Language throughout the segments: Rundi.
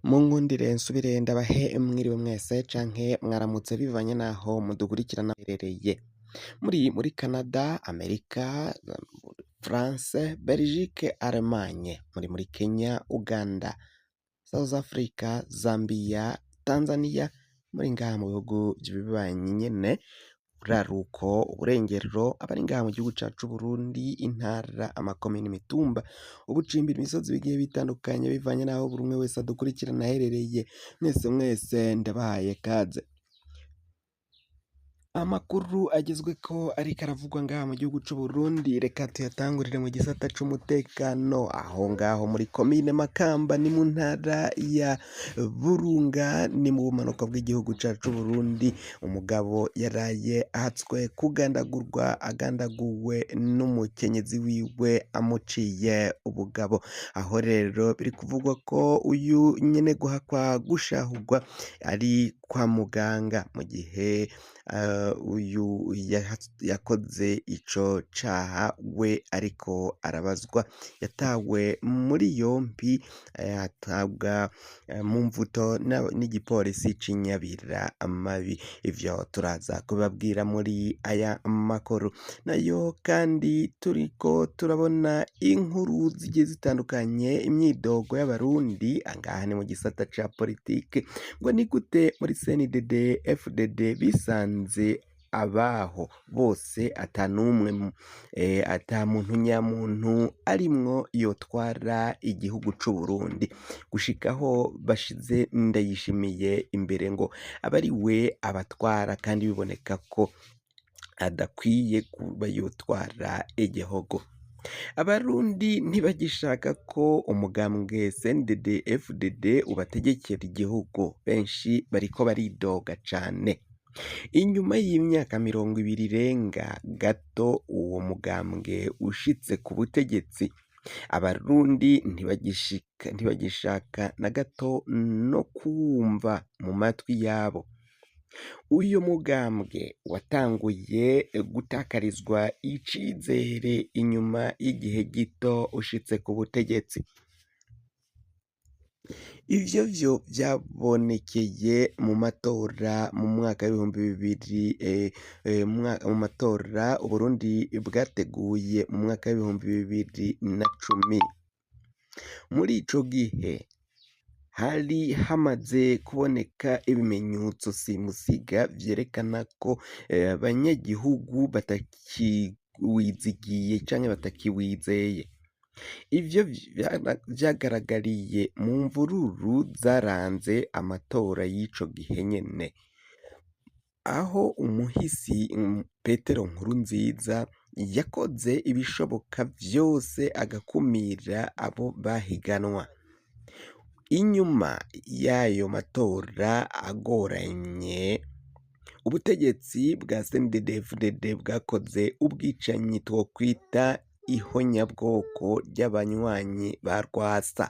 Munkundire nsubire ndabahe mwiriwe mwese canke mwaramutse bivanye naho mudukurikirana muherereye muri Canada, Amerika, France, Belgique, Allemagne, muri Kenya, Uganda, South Africa, Zambia, Tanzania, muri ngaha mu bihugu vy'ibibanyi nyene, uraruko, uburengero, abari ngaha mu gihugu cacu Burundi, intara, amakomine, imitumba, ubucimbiri, imisozi bigiye bitandukanye bivanye naho buri umwe wese adukurikirana aherereye. Mwese ndabahaye kaze. Amakuru agezweko ariko aravugwa ngaha mu gihugu c'u Burundi, reka tuyatangurire mu gisata c'umutekano, aho ngaho muri komine Makamba ni mu ntara ya Burunga, ni mu bumanuko bw'igihugu cacu Burundi, umugabo yaraye ahatswe kugandagurwa, agandaguwe n'umukenyezi wiwe amuciye ubugabo. Aho rero biri kuvugwa ko uyu nyene guhakwa gushahurwa ari kwa muganga, mu gihe uyu yakoze ico caha we ariko arabazwa, yatawe muri yompi, atabwa mu mvuto n'igipolisi c'inyabira amabi. Ivyo turaza kubabwira muri aya makuru, nayo kandi turiko turabona inkuru zigiye zitandukanye, imyidogo y'abarundi angaha ni mu gisata ca politike, ngo ni gute muri CNDD FDD bisanze abaho bose atanumwe ata muntu nyamuntu arimwo yotwara igihugu c'u Burundi, gushikaho bashize Ndayishimiye imbere ngo abari we abatwara, kandi biboneka ko adakwiye kuba yotwara igihugu. Abarundi ntibagishaka ko umugambwe CNDD FDD ubategekera igihugu, benshi bariko baridoga cane. Inyuma y'imyaka 20 irenga gato uwo mugambwe ushitse ku butegetsi, abarundi ntibagishaka na gato no kumva mu matwi yabo. Uyu mugambwe watanguye gutakarizwa icizere inyuma y'igihe gito ushitse ku butegetsi. Ivyo vyo vyabonekeye mu matora mu mwaka w'ibihumbi bibiri, mu matora Uburundi bwateguye mu mwaka w'ibihumbi 2010. Muri ico gihe hari hamaze kuboneka ibimenyetso simusiga vyerekana ko abanyagihugu batakiwizigiye canke batakiwizeye. Ivyo vyagaragariye mu mvururu zaranze amatora y'ico gihe nyene, aho umuhisi Petero Nkurunziza yakoze ibishoboka vyose agakumira abo bahiganwa. Inyuma y'ayo matora agoranye, ubutegetsi bwa CNDD FDD bwakoze ubwicanyi twokwita ihonyabwoko ry'abanywanyi ba Rwasa.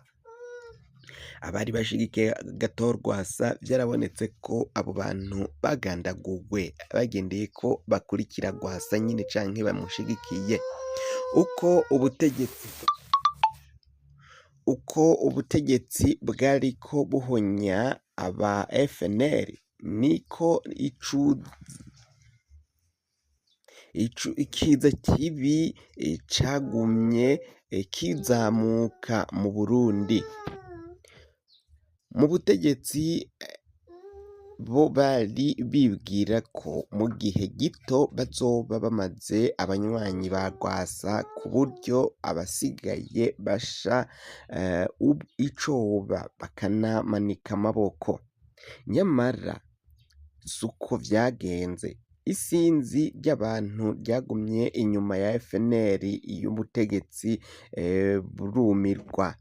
Abari bashigikiye Agathon Rwasa vyarabonetse ko abo bantu bagandaguwe bagendeye ko bakurikira Rwasa nyine canke bamushigikiye. Uko ubutegetsi bwariko buhonya aba FNL, niko ikiza kibi cagumye kizamuka mu Burundi. Mu butegetsi bo bari bibwira ko mu gihe gito bazoba bamaze abanywanyi ba Rwasa, ku buryo abasigaye basha icoba bakanamanika amaboko. Nyamara suko vyagenze. Isinzi ry'abantu ryagumye inyuma ya FNL y'ubutegetsi burumirwa.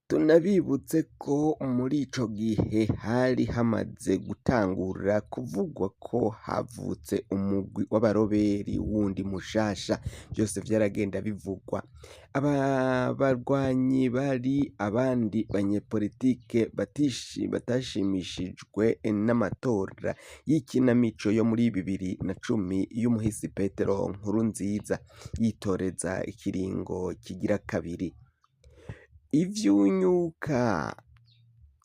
Tunabibutse ko muri ico gihe hari hamaze gutangura kuvugwa ko havutse umugwi w'abaroberi wundi mushasha, vyose vyaragenda bivugwa. Abarwanyi bari abandi banyepolitike batashimishijwe n'amatora y'ikinamico yo muri 2010 y'umuhisi Petero Nkurunziza yitoreza ikiringo kigira kabiri. Ivyunyuka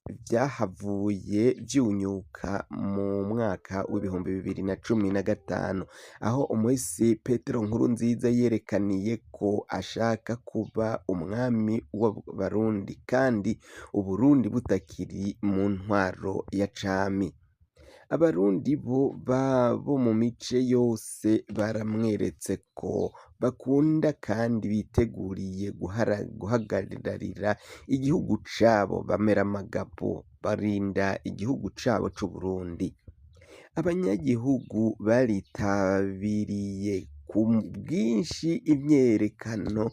vyahavuye vyunyuka mu mwaka w'ibihumbi 2015 aho umuhisi Petero Nkurunziza yerekaniye ko ashaka kuba umwami w'Abarundi kandi Uburundi butakiri mu ntwaro ya cami. Abarundi bo mu mice yose baramweretse ko bakunda kandi biteguriye guhagararira igihugu cabo bamera amagabo barinda igihugu cabo c'Uburundi. Abanyagihugu baritabiriye ku bwinshi imyerekano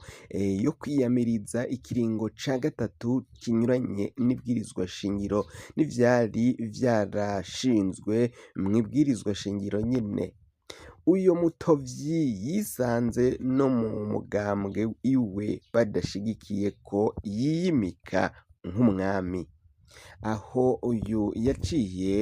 yo kwiyamiriza ikiringo ca gatatu kinyuranye n'ibwirizwa shingiro n'ivyari vyarashinzwe mw'ibwirizwa shingiro nyene. Uyo mutovyi yisanze no mu mugambwe iwe badashigikiye ko yiyimika nk'umwami, aho uyu yaciye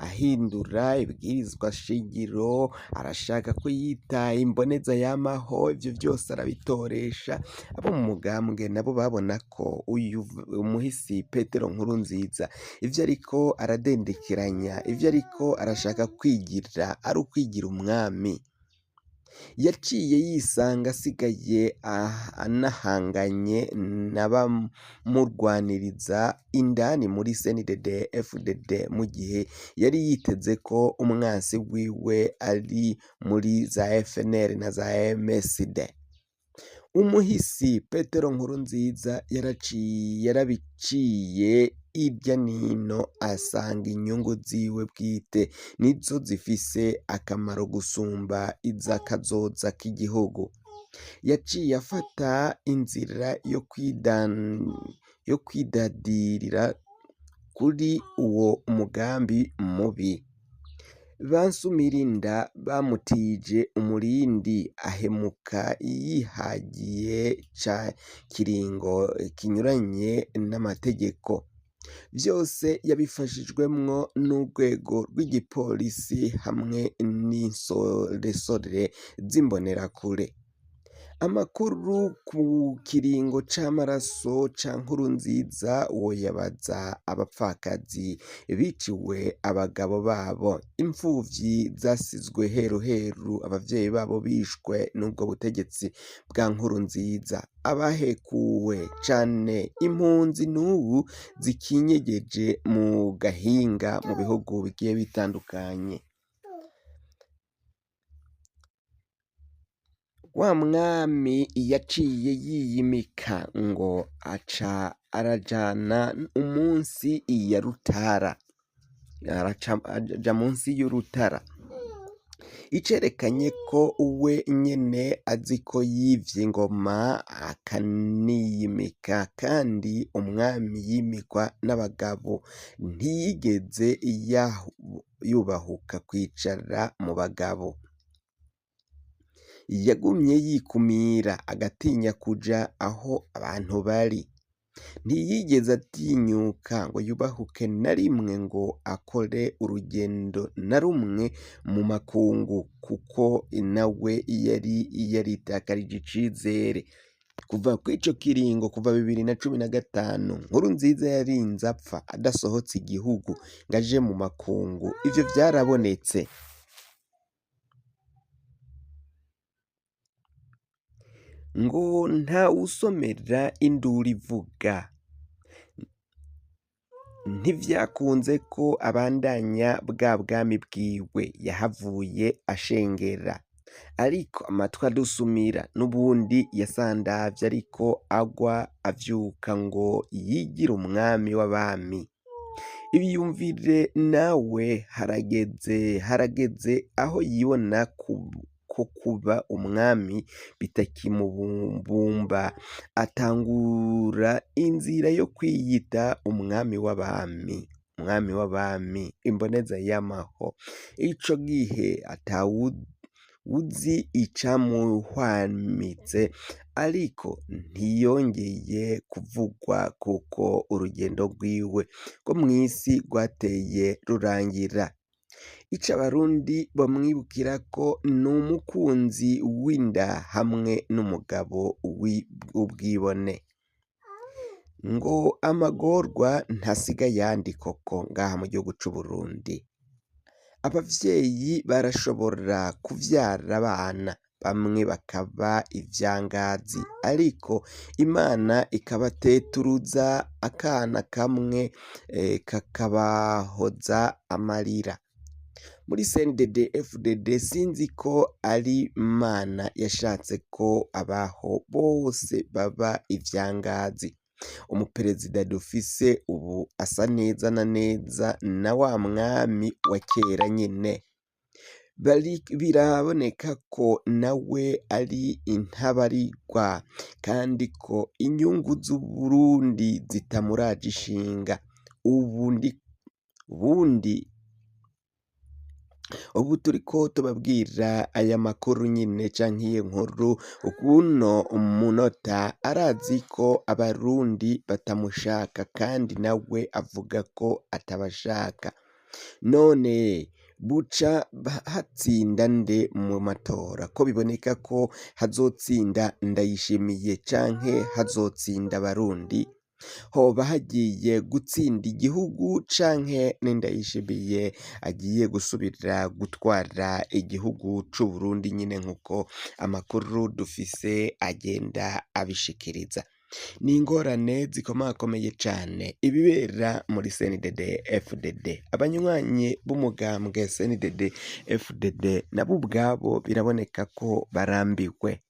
ahindura ibwirizwa shingiro arashaka ko yita imboneza yamaho, ivyo vyose arabitoresha. Abo mu mugambwe nabo babona ko uyu umuhisi Petero Nkurunziza ivyo ariko aradendekeranya, ivyo ariko arashaka kwigira ari ukwigira umwami. Yaciye yisanga asigaye anahanganye n'abamurwaniriza indani muri CNDD FDD mu gihe yari yiteze ko umwansi wiwe ari muri za FNL na za MSD. Umuhisi Petero Nkurunziza yarabiciye irya nino asanga inyungu ziwe bwite nizo zifise akamaro gusumba iz'akazoza k'igihugu. Yaciye afata inzira yo kwidadirira kuri uwo mugambi mubi. Bansumirinda bamutije umurindi ahemuka yihagiye ca kiringo kinyuranye n'amategeko. Vyose yabifashijwemwo n'urwego rw'igipolisi hamwe n'insoresore z'imbonerakure. Amakuru ku kiringo c'amaraso ca Nkurunziza woyabaza abapfakazi biciwe abagabo babo, impfuvyi zasizwe heruheru abavyeyi babo bishwe n'ubwo butegetsi bwa Nkurunziza, abahekuwe cane, impunzi n'ubu zikinyegeje mu gahinga mu bihugu bigiye bitandukanye. Wa mwami yaciye yiyimika ngo aca arajana umunsi ya Rutara, aja munsi y'urutara. Icerekanye ko we nyene azi ko yivye ingoma akaniyimika kandi umwami yimikwa n'abagabo, ntiyigeze yubahuka kwicara mu bagabo. Yagumye yikumira agatinya kuja aho abantu bari, ntiyigeze atinyuka ngo yubahuke na rimwe ngo akore urugendo na rumwe mu makungu kuko nawe yari yaritakarije icizere. Kuva kw'ico kiringo kuva 2015 Nkurunziza yarinze apfa adasohotse igihugu ngo aje mu makungu, ivyo vyarabonetse. Ngo ntawusomera induru ivuga. Ntivyakunze ko abandanya bwa bwami bwiwe, yahavuye ashengera. Ariko amatwi adusumira n'ubundi yasandavye ariko agwa avyuka ngo yigire umwami w'abami. Ibiyumvire nawe harageze aho yibona ko kuba umwami bitakimubumba, atangura inzira yo kwiyita umwami w'abami, imboneza yamaho. Ico gihe atawuzi icamuhwamitse, ariko ntiyongeye kuvugwa kuko urugendo rwiwe rwo mw'isi rwateye rurangira. Ico abarundi bamwibukirako n'umukunzi w'inda hamwe n'umugabo w'ubwibone. ngo amagorwa ntasiga ayandi koko ngaha mu gihugu c'u Burundi. Abavyeyi barashobora kuvyara abana bamwe bakaba ivyangazi ariko Imana ikabateturuza akana kamwe kakabahoza amarira. Muri CNDD-FDD sinzi ko ari Imana yashatse ko abaho bose baba ivyangazi. Umuperezida dufise ubu asa neza na neza na wa mwami wa kera nyene. Biraboneka ko nawe ari intabarigwa kandi ko inyungu z'Uburundi zitamuraje ishinga. Ubu turiko tubabwira aya makuru nyine canke iyi nkuru kuno munota arazi ko abarundi batamushaka kandi nawe avuga ko atabashaka. None buca hatsinda nde mu matora? Ko biboneka ko hazotsinda Ndayishimiye canke hazotsinda Abarundi? Hoba hagiye gutsinda igihugu canke ni Ndayishimiye agiye gusubira gutwara igihugu c'u Burundi nyine nkuko amakuru dufise agenda abishikiriza? Ni ingorane zikomakomeye cane ibibera muri CNDD-FDD. Abanywanyi b'umugambwe CNDD-FDD nabo ubwabo biraboneka ko barambiwe.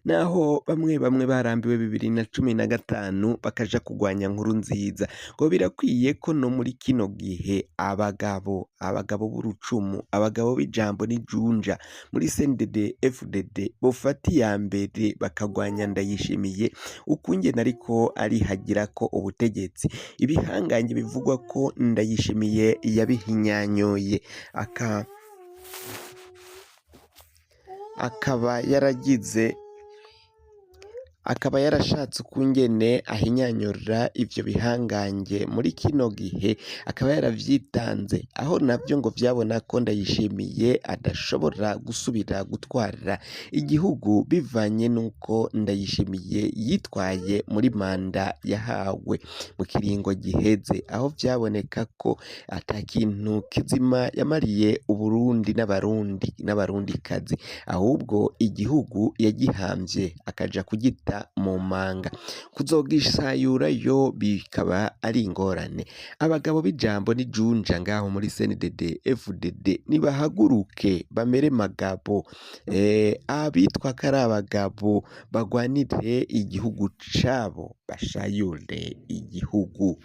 Naho bamwe barambiwe 2015 bakaja kugwanya Nkurunziza, ngo birakwiye ko no muri kino gihe abagabo b'urucumu, abagabo b'ijambo n'ijunja muri CNDD-FDD bofata iya mbere bakagwanya Ndayishimiye ukungene ariko arihagira ko ubutegetsi. Ibihanganye bivugwa ko Ndayishimiye yabihinyanyoye akaba yarashatse ukungene ahinyanyura ivyo bihangange muri kino gihe, akaba yaravyitanze aho navyo ngo vyabona ko Ndayishimiye adashobora gusubira gutwara igihugu bivanye nuko Ndayishimiye yitwaye muri manda yahawe mu kiringo giheze, aho vyaboneka ko ata kintu kizima yamariye Uburundi n'abarundikazi, ahubwo igihugu yagihamvye akaja kugita mu manga. Kuzogisayurayo bikaba ari ingorane. Abagabo b'ijambo n'ijunja ngaho muri CNDD-FDD nibahaguruke bamere magabo, abitwa ko ari abagabo bagwanire igihugu cabo, bashayure igihugu.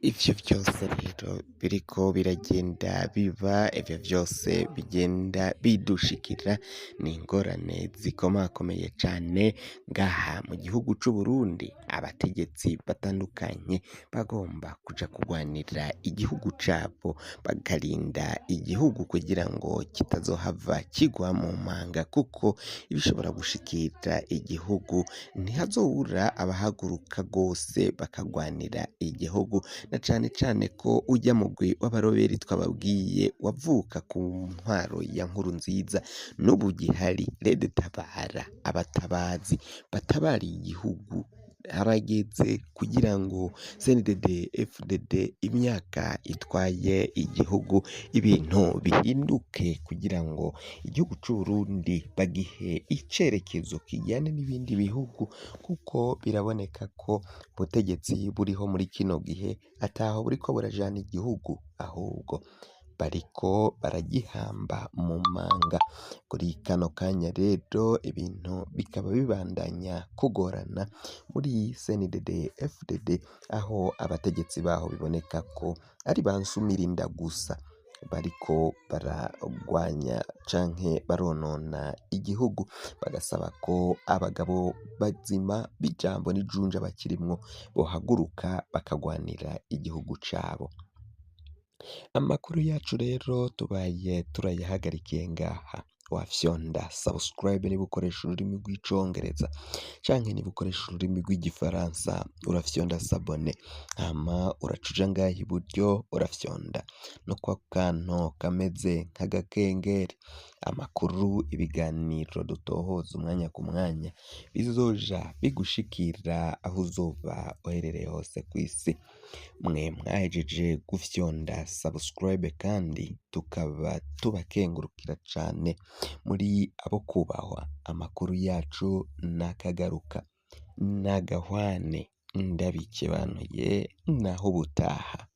Ivyo vyose rero biriko biragenda biba, ivyo vyose bigenda bidushikira, ni ingorane zikomakomeye cane ngaha mu gihugu c'u Burundi. Abategetsi batandukanye bagomba kuja kugwanira igihugu cabo, bakarinda igihugu kugira ngo kitazohava kigwa mu manga, kuko ibishobora gushikira igihugu ntihazobura abahaguruka gose bakagwanira igihugu, na cane cane ko ujya mugwi w'abaroberi twababwiye wavuka ku ntwaro ya Nkurunziza n'ubu gihari. Rede tabara, abatabazi batabariye igihugu. Harageze kugira ngo CNDD-FDD imyaka itwaye igihugu ibintu bihinduke, kugira ngo igihugu c'u Burundi bagihe icerekezo kijyane n'ibindi bihugu, kuko biraboneka ko ubutegetsi buriho muri kino gihe ataho buriko burajana igihugu, ahubwo bariko baragihamba mu manga. Kuri kano kanya rero ibintu bikaba bibandanya kugorana muri CNDD-FDD, aho abategetsi baho biboneka ko ari bansumirinda gusa, bariko baragwanya canke baronona igihugu, bagasaba ko abagabo bazima b'ijambo n'ijunja bakirimwo bohaguruka bakagwanira igihugu cabo. Amakuru yacu rero tubaye turayahagarikiye ngaha. Wafyonda subscribe niba ukoresha ururimi rw'icongereza, canke niba ukoresha ururimi rw'igifaransa urafyonda sabone, hama uracuja ngaha iburyo urafyonda no kwa kantu kameze nk'agakengeri, amakuru, ibiganiro dutohoza umwanya ku mwanya bizoja bigushikira aho uzoba uherereye hose ku isi. Mwe mwahejeje gufyonda subscribe kandi tukaba tubakengurukira cane, muri abo kubahwa. Amakuru yacu nakagaruka, nagahwane, ndabikebanuye, naho ubutaha.